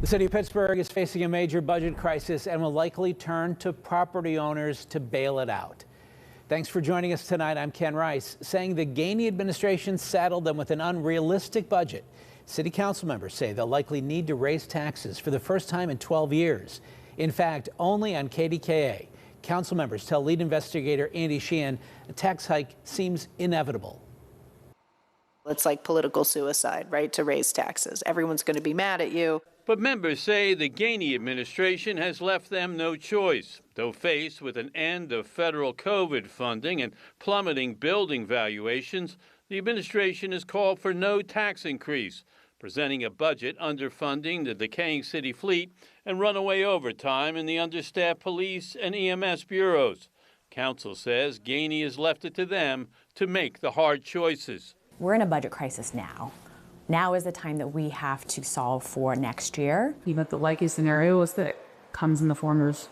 The city of Pittsburgh is facing a major budget crisis and will likely turn to property owners to bail it out. Thanks for joining us tonight. I'm Ken Rice. Saying the Gainey administration saddled them with an unrealistic budget. City council members say they'll likely need to raise taxes for the first time in 12 years. In fact, only on KDKA, council members tell lead investigator Andy Sheehan a tax hike seems inevitable. It's like political suicide, right, to raise taxes. Everyone's going to be mad at you. But members say the Gainey administration has left them no choice. Though faced with an end of federal COVID funding and plummeting building valuations, the administration has called for no tax increase, presenting a budget underfunding the decaying city fleet and runaway overtime in the understaffed police and EMS bureaus. Council says Gainey has left it to them to make the hard choices. We're in a budget crisis now. Now is the time that we have to solve for next year. Even the likely scenario is that it comes in the form of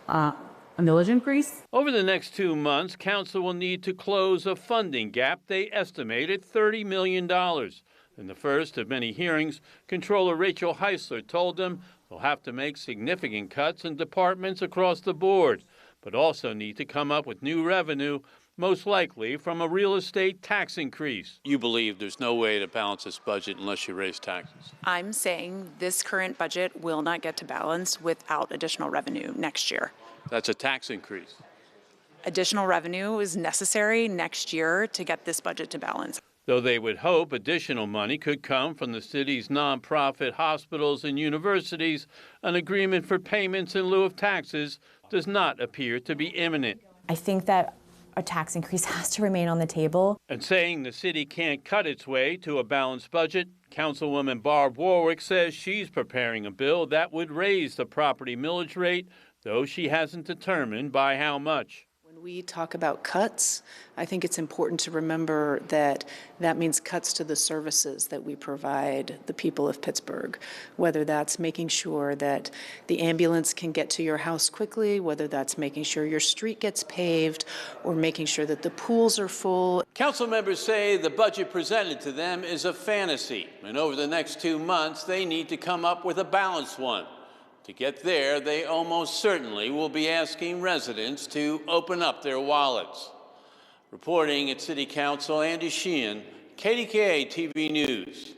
a millage increase. Over the next 2 months, council will need to close a funding gap they estimated $30 million. In the first of many hearings, Controller Rachel Heisler told them they'll have to make significant cuts in departments across the board, but also need to come up with new revenue, most likely from a real estate tax increase. You believe there's no way to balance this budget unless you raise taxes? I'm saying this current budget will not get to balance without additional revenue next year. That's a tax increase. Additional revenue is necessary next year to get this budget to balance. Though they would hope additional money could come from the city's nonprofit hospitals and universities, an agreement for payments in lieu of taxes does not appear to be imminent. I think that a tax increase has to remain on the table. And saying the city can't cut its way to a balanced budget, Councilwoman Barb Warwick says she's preparing a bill that would raise the property millage rate, though she hasn't determined by how much. When we talk about cuts, I think it's important to remember that that means cuts to the services that we provide the people of Pittsburgh, whether that's making sure that the ambulance can get to your house quickly, whether that's making sure your street gets paved, or making sure that the pools are full. Council members say the budget presented to them is a fantasy, and over the next 2 months, they need to come up with a balanced one. To get there, they almost certainly will be asking residents to open up their wallets. Reporting at City Council, Andy Sheehan, KDKA-TV News.